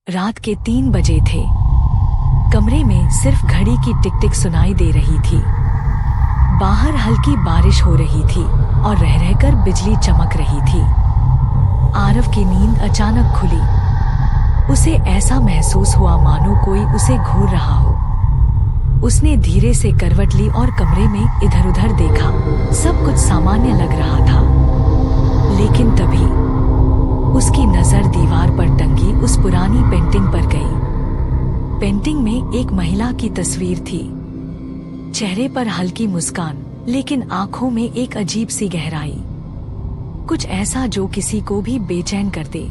रात के 3 बजे थे। कमरे में सिर्फ घड़ी की टिक टिक सुनाई दे रही थी। बाहर हल्की बारिश हो रही थी और रह रहकर बिजली चमक रही थी। आरव की नींद अचानक खुली। उसे ऐसा महसूस हुआ मानो कोई उसे घूर रहा हो। उसने धीरे से करवट ली और कमरे में इधर उधर देखा। सब कुछ सामान्य लग रहा था, लेकिन तभी उसकी नजर दीवार पर टंगी उस पुरानी पेंटिंग पर गई। पेंटिंग में एक महिला की तस्वीर थी। चेहरे पर हल्की मुस्कान, लेकिन आंखों में एक अजीब सी गहराई, कुछ ऐसा जो किसी को भी बेचैन कर दे।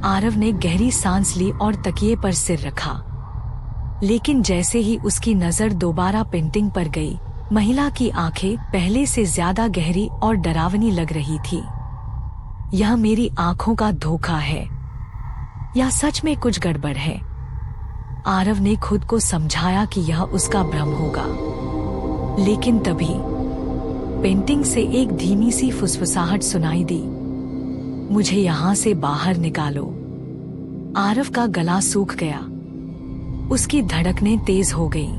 आरव ने गहरी सांस ली और तकिए पर सिर रखा। लेकिन जैसे ही उसकी नजर दोबारा पेंटिंग पर गई, महिला की आंखें पहले से ज्यादा गहरी और डरावनी लग रही थी। यह मेरी आंखों का धोखा है या सच में कुछ गड़बड़ है? आरव ने खुद को समझाया कि यह उसका भ्रम होगा। लेकिन तभी पेंटिंग से एक धीमी सी फुसफुसाहट सुनाई दी, मुझे यहाँ से बाहर निकालो। आरव का गला सूख गया। उसकी धड़कनें तेज हो गईं।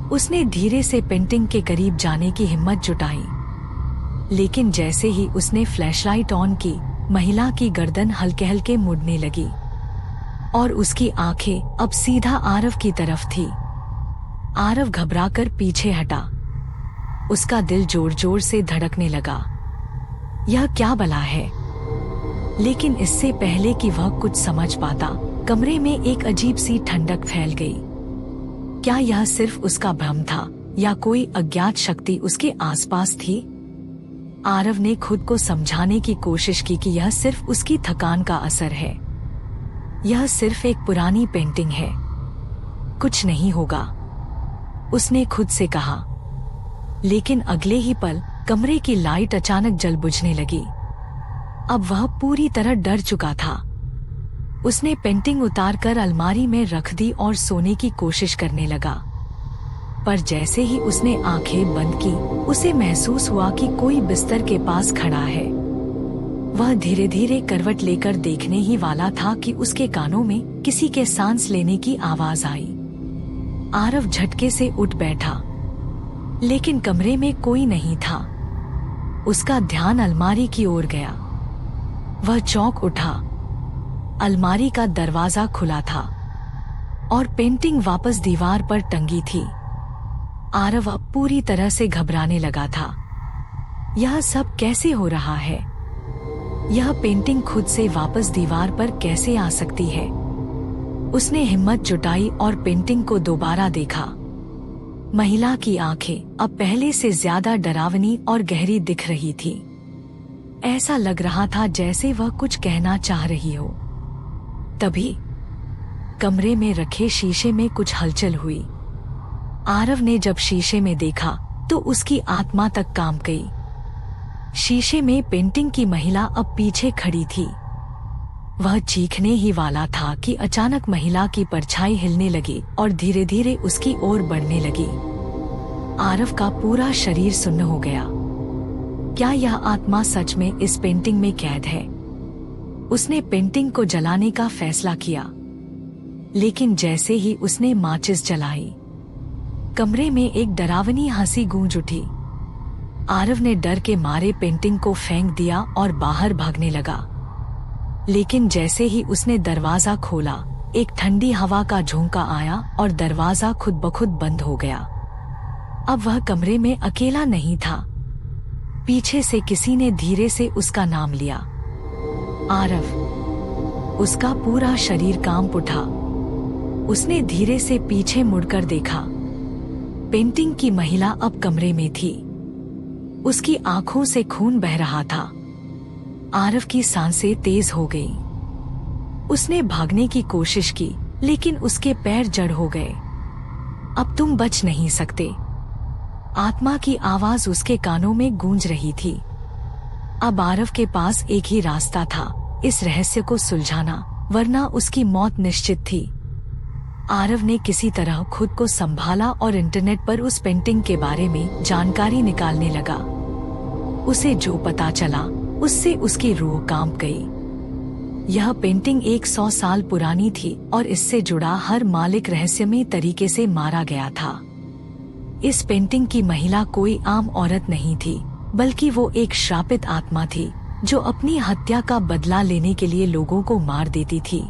उसने धीरे से पेंटिंग के करीब जाने की हिम्मत जुटाई, लेकिन जैसे ही उसने फ्लैशलाइट ऑन की, महिला की गर्दन हल्के हल्के मुड़ने लगी और उसकी आंखें अब सीधा आरव की तरफ थी। आरव घबराकर पीछे हटा। उसका दिल जोर जोर से धड़कने लगा। यह क्या बला है? लेकिन इससे पहले कि वह कुछ समझ पाता, कमरे में एक अजीब सी ठंडक फैल गई। क्या यह सिर्फ उसका भ्रम था या कोई अज्ञात शक्ति उसके आसपास थी? आरव ने खुद को समझाने की कोशिश की कि यह सिर्फ उसकी थकान का असर है। यह सिर्फ एक पुरानी पेंटिंग है, कुछ नहीं होगा, उसने खुद से कहा। लेकिन अगले ही पल कमरे की लाइट अचानक जल बुझने लगी। अब वह पूरी तरह डर चुका था। उसने पेंटिंग उतारकर अलमारी में रख दी और सोने की कोशिश करने लगा। पर जैसे ही उसने आंखें बंद की, उसे महसूस हुआ कि कोई बिस्तर के पास खड़ा है। वह धीरे धीरे करवट लेकर देखने ही वाला था कि उसके कानों में किसी के सांस लेने की आवाज आई। आरव झटके से उठ बैठा, लेकिन कमरे में कोई नहीं था। उसका ध्यान अलमारी की ओर गया। वह चौंक उठा। अलमारी का दरवाजा खुला था और पेंटिंग वापस दीवार पर टंगी थी। आरव अब पूरी तरह से घबराने लगा था। यह सब कैसे हो रहा है? यह पेंटिंग खुद से वापस दीवार पर कैसे आ सकती है? उसने हिम्मत जुटाई और पेंटिंग को दोबारा देखा। महिला की आंखें अब पहले से ज्यादा डरावनी और गहरी दिख रही थी। ऐसा लग रहा था जैसे वह कुछ कहना चाह रही हो। तभी कमरे में रखे शीशे में कुछ हलचल हुई। आरव ने जब शीशे में देखा तो उसकी आत्मा तक कांप गई। शीशे में पेंटिंग की महिला अब पीछे खड़ी थी। वह चीखने ही वाला था कि अचानक महिला की परछाई हिलने लगी और धीरे धीरे उसकी ओर बढ़ने लगी। आरव का पूरा शरीर सुन्न हो गया। क्या यह आत्मा सच में इस पेंटिंग में कैद है? उसने पेंटिंग को जलाने का फैसला किया, लेकिन जैसे ही उसने माचिस जलाई, कमरे में एक डरावनी हंसी गूंज उठी। आरव ने डर के मारे पेंटिंग को फेंक दिया और बाहर भागने लगा। लेकिन जैसे ही उसने दरवाजा खोला, एक ठंडी हवा का झोंका आया और दरवाजा खुद ब खुद बंद हो गया। अब वह कमरे में अकेला नहीं था। पीछे से किसी ने धीरे से उसका नाम लिया, आरव। उसका पूरा शरीर कांप उठा। उसने धीरे से पीछे मुड़कर देखा। पेंटिंग की महिला अब कमरे में थी। उसकी आंखों से खून बह रहा था। आरव की सांसें तेज हो गईं। उसने भागने की कोशिश की, लेकिन उसके पैर जड़ हो गए। अब तुम बच नहीं सकते, आत्मा की आवाज उसके कानों में गूंज रही थी। अब आरव के पास एक ही रास्ता था, इस रहस्य को सुलझाना, वरना उसकी मौत निश्चित थी। आरव ने किसी तरह खुद को संभाला और इंटरनेट पर उस पेंटिंग के बारे में जानकारी निकालने लगा। उसे जो पता चला, उससे उसकी रूह कांप गई। यह पेंटिंग 100 साल पुरानी थी और इससे जुड़ा हर मालिक रहस्यमय तरीके से मारा गया था। इस पेंटिंग की महिला कोई आम औरत नहीं थी, बल्कि वो एक श्रापित आत्मा थी जो अपनी हत्या का बदला लेने के लिए लोगों को मार देती थी।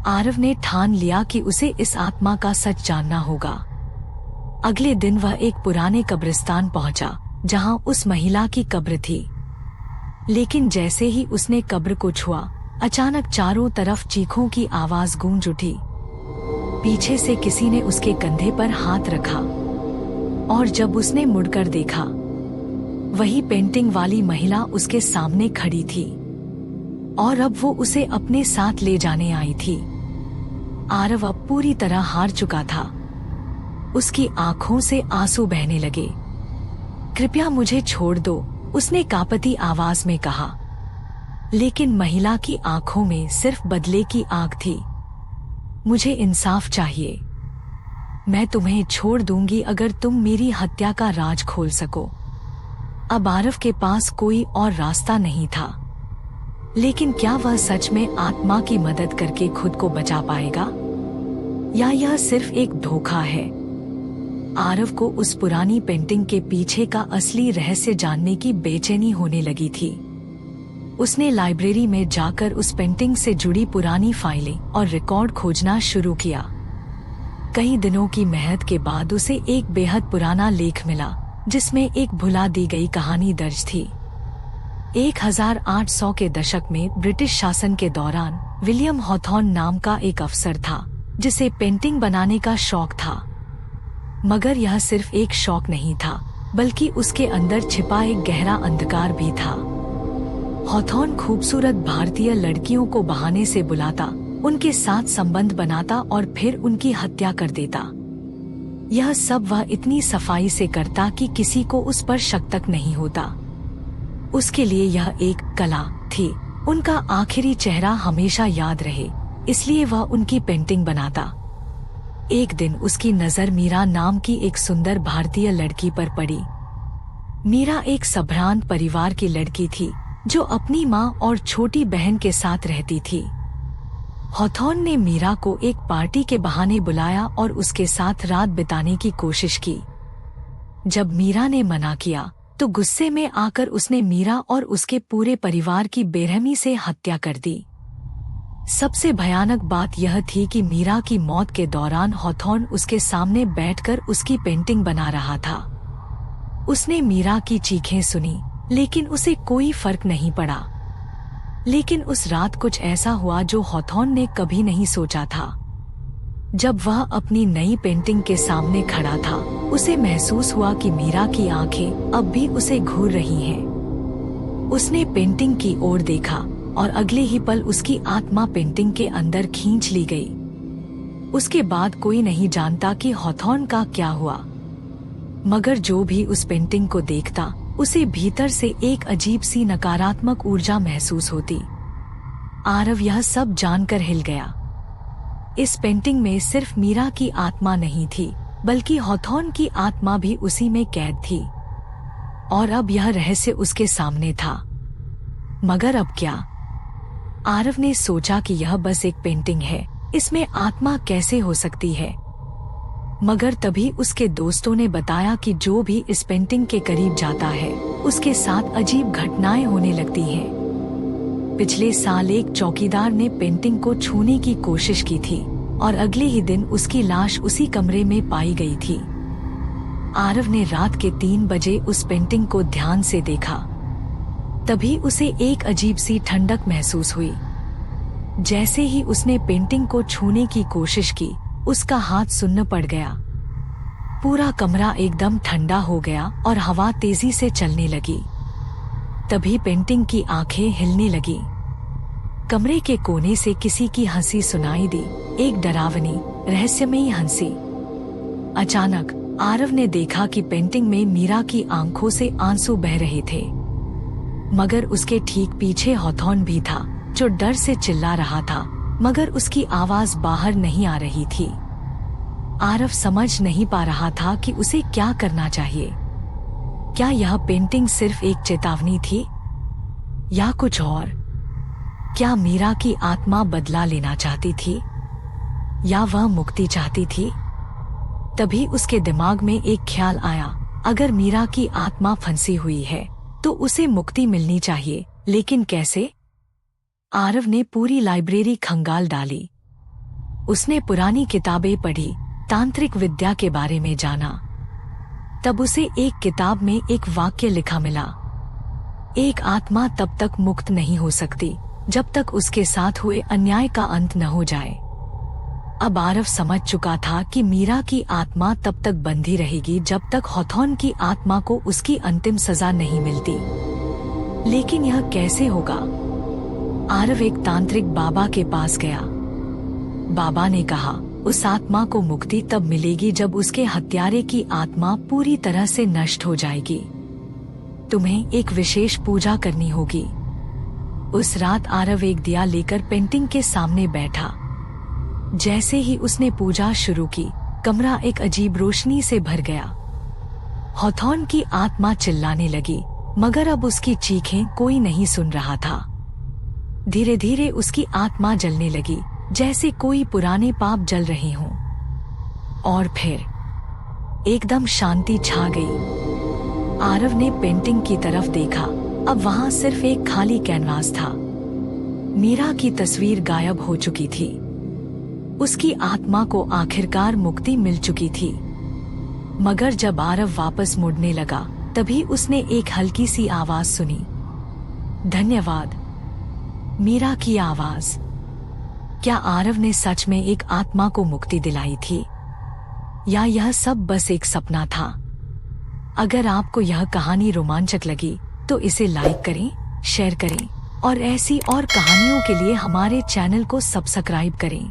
आरव ने ठान लिया कि उसे इस आत्मा का सच जानना होगा। अगले दिन वह एक पुराने कब्रिस्तान पहुंचा, जहां उस महिला की कब्र थी। लेकिन जैसे ही उसने कब्र को छुआ, अचानक चारों तरफ चीखों की आवाज गूंज उठी। पीछे से किसी ने उसके कंधे पर हाथ रखा और जब उसने मुड़कर देखा, वही पेंटिंग वाली महिला उसके सामने खड़ी थी और अब वो उसे अपने साथ ले जाने आई थी। आरव अब पूरी तरह हार चुका था। उसकी आंखों से आंसू बहने लगे। कृपया मुझे छोड़ दो, उसने कांपती आवाज में कहा। लेकिन महिला की आंखों में सिर्फ बदले की आग थी। मुझे इंसाफ चाहिए। मैं तुम्हें छोड़ दूंगी अगर तुम मेरी हत्या का राज खोल सको। अब आरव के पास कोई और रास्ता नहीं था। लेकिन क्या वह सच में आत्मा की मदद करके खुद को बचा पाएगा, या यह सिर्फ एक धोखा है? आरव को उस पुरानी पेंटिंग के पीछे का असली रहस्य जानने की बेचैनी होने लगी थी। उसने लाइब्रेरी में जाकर उस पेंटिंग से जुड़ी पुरानी फाइलें और रिकॉर्ड खोजना शुरू किया। कई दिनों की मेहनत के बाद उसे एक बेहद पुराना लेख मिला, जिसमें एक भुला दी गई कहानी दर्ज थी। 1800 के दशक में ब्रिटिश शासन के दौरान विलियम हॉथॉर्न नाम का एक अफसर था, जिसे पेंटिंग बनाने का शौक था। मगर यह सिर्फ एक शौक नहीं था, बल्कि उसके अंदर छिपा एक गहरा अंधकार भी था। हॉथॉर्न खूबसूरत भारतीय लड़कियों को बहाने से बुलाता, उनके साथ संबंध बनाता और फिर उनकी हत्या कर देता। यह सब वह इतनी सफाई से करता कि किसी को उस पर शक तक नहीं होता। उसके लिए यह एक कला थी। उनका आखिरी चेहरा हमेशा याद रहे, इसलिए वह उनकी पेंटिंग बनाता। एक दिन उसकी नजर मीरा नाम की एक सुंदर भारतीय लड़की पर पड़ी। मीरा एक संभ्रांत परिवार की लड़की थी, जो अपनी माँ और छोटी बहन के साथ रहती थी। हॉथॉर्न ने मीरा को एक पार्टी के बहाने बुलाया और उसके साथ रात बिताने की कोशिश की। जब मीरा ने मना किया, तो गुस्से में आकर उसने मीरा और उसके पूरे परिवार की बेरहमी से हत्या कर दी। सबसे भयानक बात यह थी कि मीरा की मौत के दौरान हॉथॉर्न उसके सामने बैठकर उसकी पेंटिंग बना रहा था। उसने मीरा की चीखें सुनी, लेकिन उसे कोई फर्क नहीं पड़ा। लेकिन उस रात कुछ ऐसा हुआ जो हॉथॉर्न ने कभी नहीं सोचा था। जब वह अपनी नई पेंटिंग के सामने खड़ा था, उसे महसूस हुआ कि मीरा की आंखें अब भी उसे घूर रही हैं। उसने पेंटिंग की ओर देखा और अगले ही पल उसकी आत्मा पेंटिंग के अंदर खींच ली गई। उसके बाद कोई नहीं जानता कि हॉथॉर्न का क्या हुआ, मगर जो भी उस पेंटिंग को देखता, उसे भीतर से एक अजीब सी नकारात्मक ऊर्जा महसूस होती। आरव यह सब जानकर हिल गया। इस पेंटिंग में सिर्फ मीरा की आत्मा नहीं थी, बल्कि हॉथॉर्न की आत्मा भी उसी में कैद थी। और अब यह रहस्य उसके सामने था। मगर अब क्या? आरव ने सोचा कि यह बस एक पेंटिंग है, इसमें आत्मा कैसे हो सकती है? मगर तभी उसके दोस्तों ने बताया कि जो भी इस पेंटिंग के करीब जाता है, उसके साथ अजीब घटनाएं होने लगती हैं। पिछले साल एक चौकीदार ने पेंटिंग को छूने की कोशिश की थी और अगले ही दिन उसकी लाश उसी कमरे में पाई गई थी। आरव ने रात के 3 बजे उस पेंटिंग को ध्यान से देखा। तभी उसे एक अजीब सी ठंडक महसूस हुई। जैसे ही उसने पेंटिंग को छूने की कोशिश की, उसका हाथ सुन्न पड़ गया। पूरा कमरा एकदम ठंडा हो गया और हवा तेजी से चलने लगी। तभी पेंटिंग की आंखें हिलने लगी। कमरे के कोने से किसी की हंसी सुनाई दी, एक डरावनी, रहस्यमयी हंसी। अचानक आरव ने देखा कि पेंटिंग में मीरा की आंखों से आंसू बह रहे थे, मगर उसके ठीक पीछे हॉथॉर्न भी था, जो डर से चिल्ला रहा था, मगर उसकी आवाज बाहर नहीं आ रही थी। आरव समझ नहीं पा रहा था कि उसे क्या करना चाहिए। क्या यह पेंटिंग सिर्फ एक चेतावनी थी या कुछ और? क्या मीरा की आत्मा बदला लेना चाहती थी या वह मुक्ति चाहती थी? तभी उसके दिमाग में एक ख्याल आया, अगर मीरा की आत्मा फंसी हुई है तो उसे मुक्ति मिलनी चाहिए, लेकिन कैसे? आरव ने पूरी लाइब्रेरी खंगाल डाली। उसने पुरानी किताबें पढ़ी, तांत्रिक विद्या के बारे में जाना। तब उसे एक किताब में एक वाक्य लिखा मिला, एक आत्मा तब तक मुक्त नहीं हो सकती जब तक उसके साथ हुए अन्याय का अंत न हो जाए। अब आरव समझ चुका था कि मीरा की आत्मा तब तक बंधी रहेगी जब तक हॉथॉर्न की आत्मा को उसकी अंतिम सजा नहीं मिलती। लेकिन यह कैसे होगा? आरव एक तांत्रिक बाबा के पास गया। बाबा ने कहा, उस आत्मा को मुक्ति तब मिलेगी जब उसके हत्यारे की आत्मा पूरी तरह से नष्ट हो जाएगी। तुम्हें एक विशेष पूजा करनी होगी। उस रात आरव एक दिया लेकर पेंटिंग के सामने बैठा। जैसे ही उसने पूजा शुरू की, कमरा एक अजीब रोशनी से भर गया। हॉथॉर्न की आत्मा चिल्लाने लगी, मगर अब उसकी चीखें कोई नहीं सुन रहा था। धीरे धीरे उसकी आत्मा जलने लगी, जैसे कोई पुराने पाप जल रहे हों। और फिर एकदम शांति छा गई। आरव ने पेंटिंग की तरफ देखा। अब वहां सिर्फ एक खाली कैनवास था। मीरा की तस्वीर गायब हो चुकी थी। उसकी आत्मा को आखिरकार मुक्ति मिल चुकी थी। मगर जब आरव वापस मुड़ने लगा, तभी उसने एक हल्की सी आवाज सुनी, धन्यवाद। मीरा की आवाज। क्या आरव ने सच में एक आत्मा को मुक्ति दिलाई थी, या यह सब बस एक सपना था? अगर आपको यह कहानी रोमांचक लगी तो इसे लाइक करें, शेयर करें और ऐसी और कहानियों के लिए हमारे चैनल को सब्सक्राइब करें।